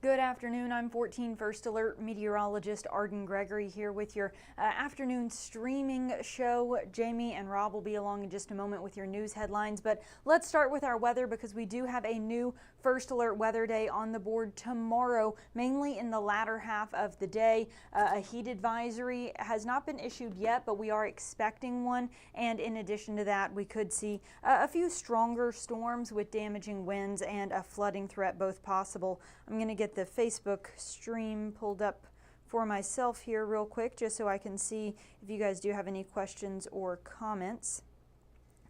Good afternoon. I'm 14 First Alert meteorologist Arden Gregory here with your afternoon streaming show. Jamie and Rob will be along in just a moment with your news headlines, but let's start with our weather because we do have a new First Alert weather day on the board tomorrow, mainly in the latter half of the day. A heat advisory has not been issued yet, but we are expecting one, and in addition to that, we could see a few stronger storms with damaging winds and a flooding threat both possible. I'm going to get the Facebook stream pulled up for myself here real quick just so I can see if you guys do have any questions or comments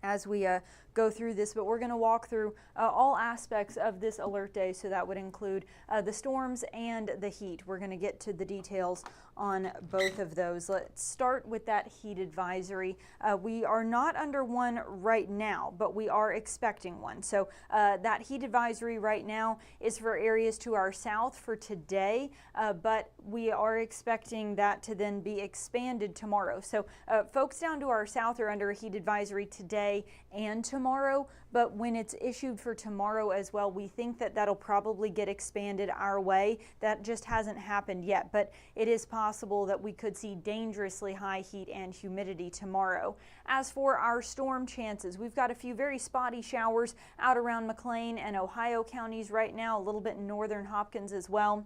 as we go through this, but we're going to walk through all aspects of this alert day, so that would include the storms and the heat. We're going to get to the details on both of those. Let's start with that heat advisory. We are not under one right now, but we are expecting one. So that heat advisory right now is for areas to our south for today, but we are expecting that to then be expanded tomorrow. So folks down to our south are under a heat advisory today and tomorrow, but when it's issued for tomorrow as well, we think that that'll probably get expanded our way. That just hasn't happened yet, but it is possible that we could see dangerously high heat and humidity tomorrow. As for our storm chances, we've got a few very spotty showers out around McLean and Ohio counties right now, a little bit in northern Hopkins as well.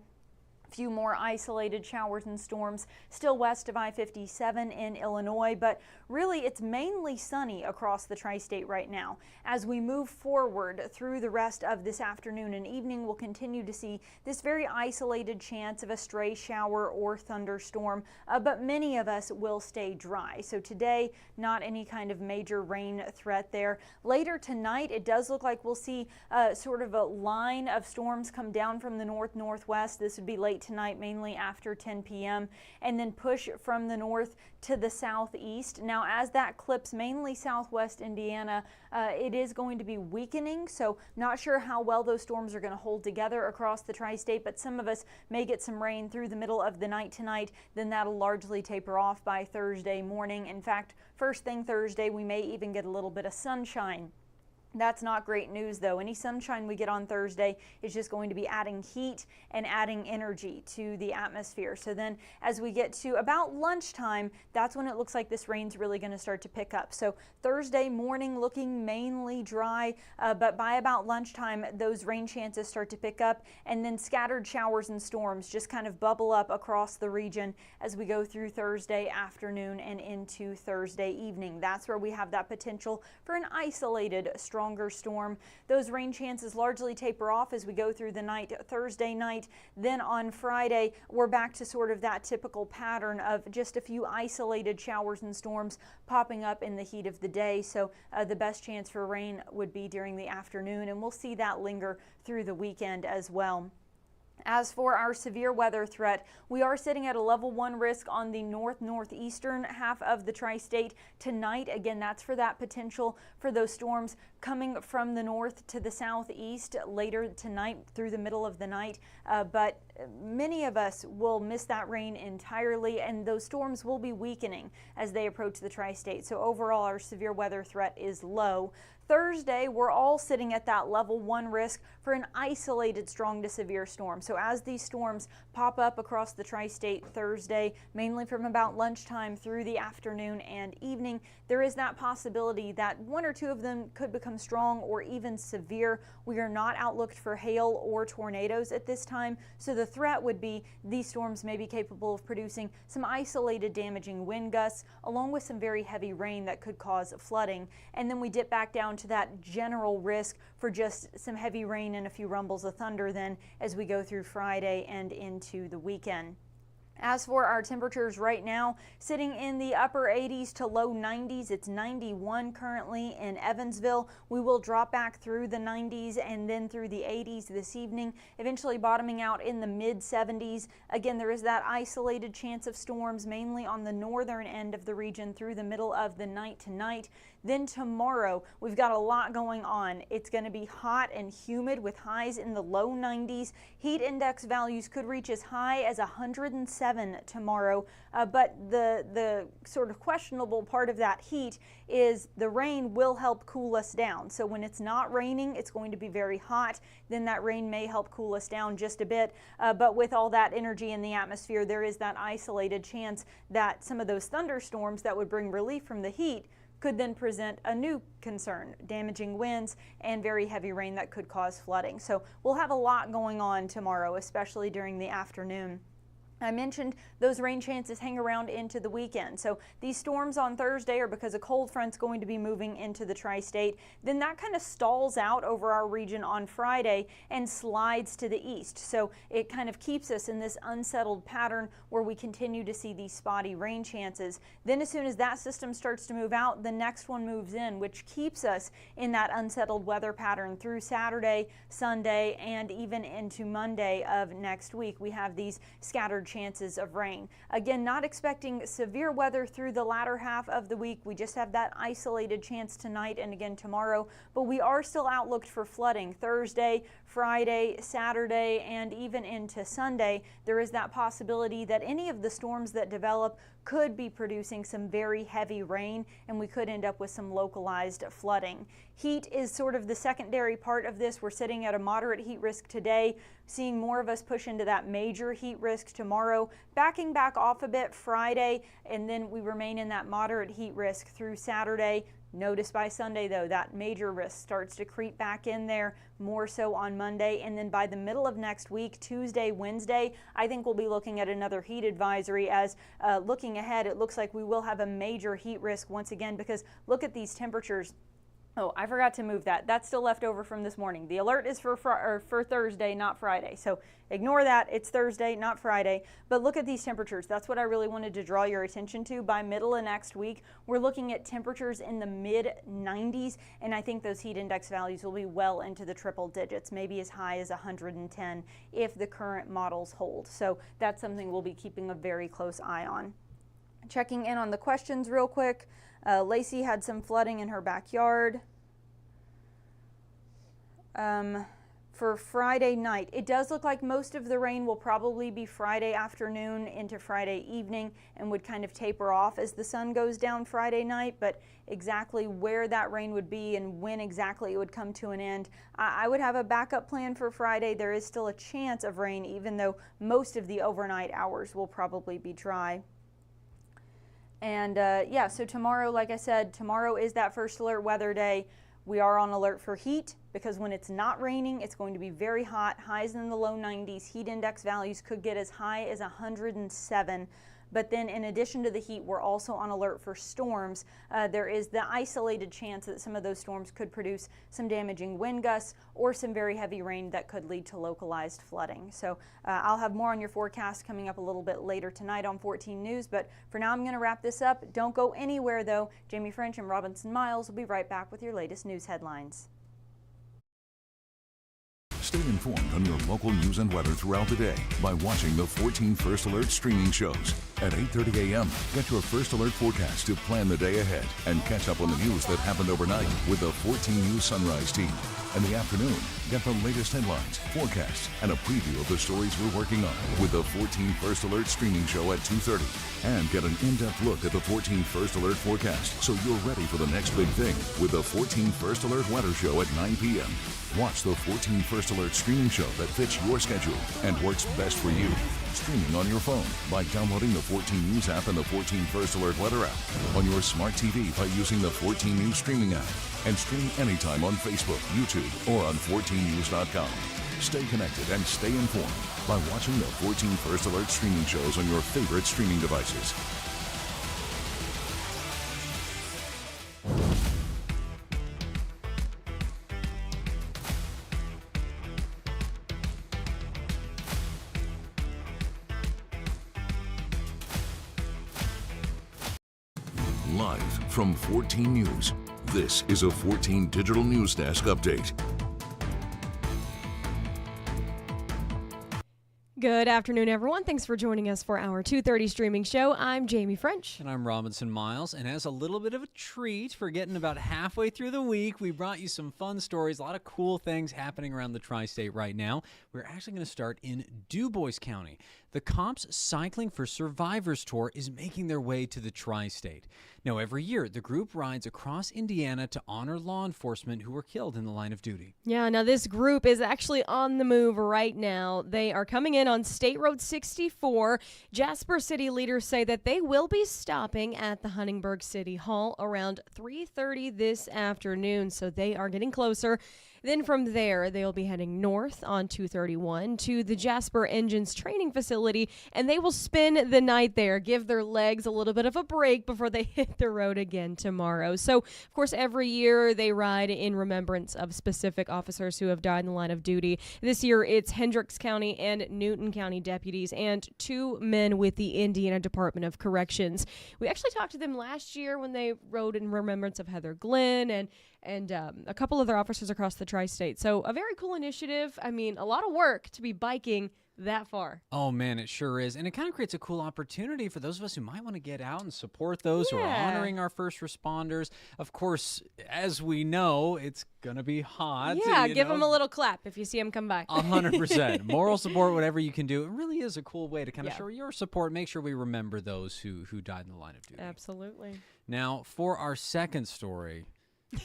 Few more isolated showers and storms still west of I-57 in Illinois, but really it's mainly sunny across the tri-state right now. As we move forward through the rest of this afternoon and evening, we'll continue to see this very isolated chance of a stray shower or thunderstorm, but many of us will stay dry. So today, not any kind of major rain threat there. Later tonight, it does look like we'll see sort of a line of storms come down from the north-northwest. This would be late tonight, mainly after 10 p.m., and then push from the north to the southeast. Now, as that clips mainly southwest Indiana, it is going to be weakening, so not sure how well those storms are going to hold together across the tri-state, but some of us may get some rain through the middle of the night tonight. Then that'll largely taper off by Thursday morning. In fact, first thing Thursday, we may even get a little bit of sunshine. That's not great news, though. Any sunshine we get on Thursday is just going to be adding heat and adding energy to the atmosphere. So then as we get to about lunchtime, that's when it looks like this rain's really going to start to pick up. So Thursday morning looking mainly dry, but by about lunchtime, those rain chances start to pick up, and then scattered showers and storms just kind of bubble up across the region as we go through Thursday afternoon and into Thursday evening. That's where we have that potential for an isolated stronger storm. Those rain chances largely taper off as we go through the night Thursday night. Then on Friday, we're back to sort of that typical pattern of just a few isolated showers and storms popping up in the heat of the day. So the best chance for rain would be during the afternoon, and we'll see that linger through the weekend as well. As for our severe weather threat, we are sitting at a level 1 risk on the northeastern half of the tri-state tonight. Again, that's for that potential for those storms coming from the north to the southeast later tonight through the middle of the night. But many of us will miss that rain entirely, and those storms will be weakening as they approach the tri-state. So overall, our severe weather threat is low. Thursday, we're all sitting at that level 1 risk for an isolated strong to severe storm. So as these storms pop up across the tri-state Thursday, mainly from about lunchtime through the afternoon and evening, there is that possibility that one or two of them could become strong or even severe. We are not outlooked for hail or tornadoes at this time, so the threat would be these storms may be capable of producing some isolated damaging wind gusts along with some very heavy rain that could cause flooding. And then we dip back down to that general risk for just some heavy rain and a few rumbles of thunder then as we go through Friday and into the weekend. As for our temperatures right now, sitting in the upper 80s to low 90s. It's 91 currently in Evansville. We will drop back through the 90s and then through the 80s this evening, eventually bottoming out in the mid 70s. Again, there is that isolated chance of storms mainly on the northern end of the region through the middle of the night tonight. Then tomorrow, we've got a lot going on. It's going to be hot and humid with highs in the low 90s. Heat index values could reach as high as 107 tomorrow. But the sort of questionable part of that heat is the rain will help cool us down. So when it's not raining, it's going to be very hot. Then that rain may help cool us down just a bit. But with all that energy in the atmosphere, there is that isolated chance that some of those thunderstorms that would bring relief from the heat could then present a new concern, damaging winds and very heavy rain that could cause flooding. So we'll have a lot going on tomorrow, especially during the afternoon. I mentioned those rain chances hang around into the weekend. So these storms on Thursday are because a cold front's going to be moving into the tri-state. Then that kind of stalls out over our region on Friday and slides to the east. So it kind of keeps us in this unsettled pattern where we continue to see these spotty rain chances. Then as soon as that system starts to move out, the next one moves in, which keeps us in that unsettled weather pattern through Saturday, Sunday, and even into Monday of next week. We have these scattered chances of rain. Again, not expecting severe weather through the latter half of the week. We just have that isolated chance tonight and again tomorrow, but we are still outlooked for flooding Thursday, Friday, Saturday, and even into Sunday. There is that possibility that any of the storms that develop could be producing some very heavy rain, and we could end up with some localized flooding. Heat is sort of the secondary part of this. We're sitting at a moderate heat risk today, seeing more of us push into that major heat risk tomorrow, backing back off a bit Friday, and then we remain in that moderate heat risk through Saturday. Notice by Sunday, though, that major risk starts to creep back in there, more so on Monday. And then by the middle of next week, Tuesday, Wednesday, I think we'll be looking at another heat advisory. As looking ahead, it looks like we will have a major heat risk once again, because look at these temperatures. Oh, I forgot to move that. That's still left over from this morning. The alert is for Thursday, not Friday. So ignore that. It's Thursday, not Friday. But look at these temperatures. That's what I really wanted to draw your attention to. By middle of next week, we're looking at temperatures in the mid 90s. And I think those heat index values will be well into the triple digits, maybe as high as 110 if the current models hold. So that's something we'll be keeping a very close eye on. Checking in on the questions real quick. Lacey had some flooding in her backyard. For Friday night, it does look like most of the rain will probably be Friday afternoon into Friday evening and would kind of taper off as the sun goes down Friday night, but exactly where that rain would be and when exactly it would come to an end, I would have a backup plan for Friday. There is still a chance of rain, even though most of the overnight hours will probably be dry. And yeah, so tomorrow, like I said, tomorrow is that first alert weather day. We are on alert for heat because when it's not raining, it's going to be very hot, highs in the low 90s. Heat index values could get as high as 107. But then in addition to the heat, we're also on alert for storms. There is the isolated chance that some of those storms could produce some damaging wind gusts or some very heavy rain that could lead to localized flooding. So I'll have more on your forecast coming up a little bit later tonight on 14 News. But for now, I'm going to wrap this up. Don't go anywhere, though. Jamie French and Robinson Miles will be right back with your latest news headlines. Stay informed on your local news and weather throughout the day by watching the 14 First Alert streaming shows. At 8:30 a.m., get your First Alert forecast to plan the day ahead and catch up on the news that happened overnight with the 14 News Sunrise team. In the afternoon, get the latest headlines, forecasts, and a preview of the stories we're working on with the 14 First Alert streaming show at 2:30. And get an in-depth look at the 14 First Alert forecast so you're ready for the next big thing with the 14 First Alert weather show at 9 p.m. Watch the 14 First Alert streaming show that fits your schedule and works best for you. Streaming on your phone by downloading the 14 News app and the 14 First Alert weather app. On your smart TV by using the 14 News streaming app. And stream anytime on Facebook, YouTube, or on 14news.com. Stay connected and stay informed by watching the 14 First Alert streaming shows on your favorite streaming devices. Live from 14 News, this is a 14 Digital News Desk update. Good afternoon, everyone. Thanks for joining us for our 2:30 streaming show. I'm Jamie French. And I'm Robinson Miles. And as a little bit of a treat for getting about halfway through the week, we brought you some fun stories, a lot of cool things happening around the tri-state right now. We're actually going to start in DuBois County. The Cops Cycling for Survivors Tour is making their way to the tri-state. Now, every year, the group rides across Indiana to honor law enforcement who were killed in the line of duty. Yeah, now this group is actually on the move right now. They are coming in on State Road 64. Jasper City leaders say that they will be stopping at the Huntingburg City Hall around 3:30 this afternoon, so they are getting closer. Then from there, they'll be heading north on 231 to the Jasper Engines training facility, and they will spend the night there, give their legs a little bit of a break before they hit the road again tomorrow. So, of course, every year they ride in remembrance of specific officers who have died in the line of duty. This year, it's Hendricks County and Newton County deputies and 2 men with the Indiana Department of Corrections. We actually talked to them last year when they rode in remembrance of Heather Glenn and a couple other officers across the tri-state. So a very cool initiative. I mean, a lot of work to be biking that far. Oh, man, it sure is. And it kind of creates a cool opportunity for those of us who might want to get out and support those who are honoring our first responders. Of course, as we know, it's going to be hot. Yeah, give them a little clap if you see them come by. 100%. Moral support, whatever you can do. It really is a cool way to kind of Yeah. show your support. Make sure we remember those who died in the line of duty. Absolutely. Now, for our second story,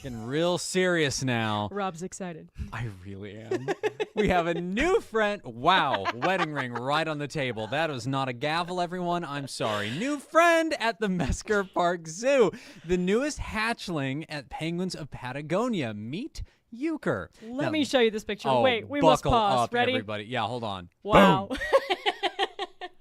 getting real serious now. Rob's excited. I really am. We have a new friend. Wow, wedding ring right on the table. That was not a gavel, everyone. I'm sorry. New friend at the Mesker Park Zoo. The newest hatchling at Penguins of Patagonia. Meet Euchre. Let me show you this picture. Oh, Wait, we must buckle pause. up, Ready? everybody. Yeah, hold on. Wow. Boom.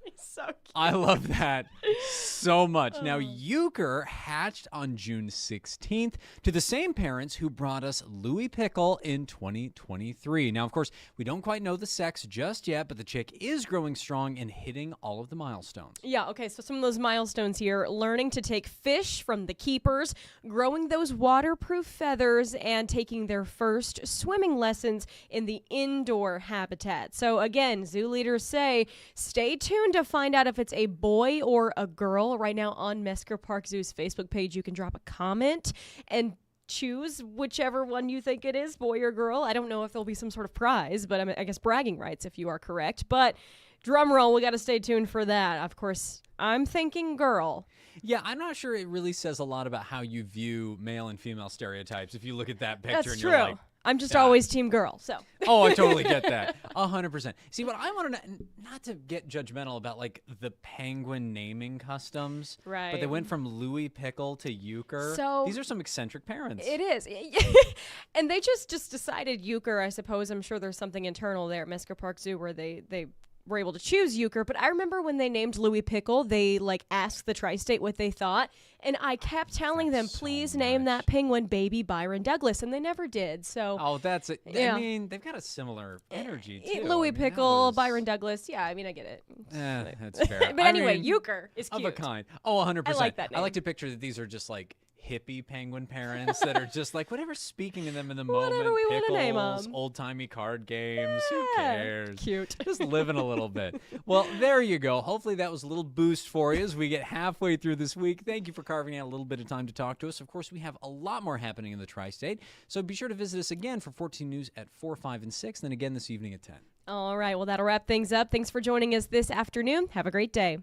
He's so cute. I love that so much. Now, Euchre hatched on June 16th to the same parents who brought us Louis Pickle in 2023. Now, of course, we don't quite know the sex just yet, but the chick is growing strong and hitting all of the milestones. Yeah, okay, so some of those milestones here: learning to take fish from the keepers, growing those waterproof feathers, and taking their first swimming lessons in the indoor habitat. So again, zoo leaders say stay tuned to find out if it's a boy or a girl. Right now on Mesker Park Zoo's Facebook page, you can drop a comment and choose whichever one you think it is, boy or girl. I don't know if there'll be some sort of prize, but I guess bragging rights if you are correct. But drum roll, we got to stay tuned for that. Of course, I'm thinking girl. Yeah, I'm not sure it really says a lot about how you view male and female stereotypes if you look at that picture That's and true. you're like, I'm just yeah. always team girl, so. oh, I totally get that. 100%. See, what I want to know, not to get judgmental about like the penguin naming customs, Right. but they went from Louis Pickle to Euchre. So- These are some eccentric parents. It is. And they just decided Euchre, I suppose. I'm sure there's something internal there at Mesker Park Zoo where they were able to choose Euchre. But I remember when they named Louis Pickle, they asked the tri-state what they thought. And I kept telling them, please name that penguin Baby Byron Douglas. And they never did. So Oh, that's it. Yeah. I mean, they've got a similar energy, too. Louis I mean, that Pickle, was- Byron Douglas. Yeah, I mean, I get it. That's fair. But I anyway, mean, Euchre is of cute. a kind. Oh, 100%. I like that I like name. to picture that these are just like hippie penguin parents that are just like whatever's speaking to them in the Whatever moment. we wanna name Pickles, 'em. old-timey card games. Who Yeah, cares? cute. Just living a little bit. Well, there you go. Hopefully that was a little boost for you as we get halfway through this week. Thank you for carving out a little bit of time to talk to us. Of course, we have a lot more happening in the tri-state, so be sure to visit us again for 14 News at 4, 5, and 6, and then again this evening at 10. All right, well, that'll wrap things up. Thanks for joining us this afternoon. Have a great day.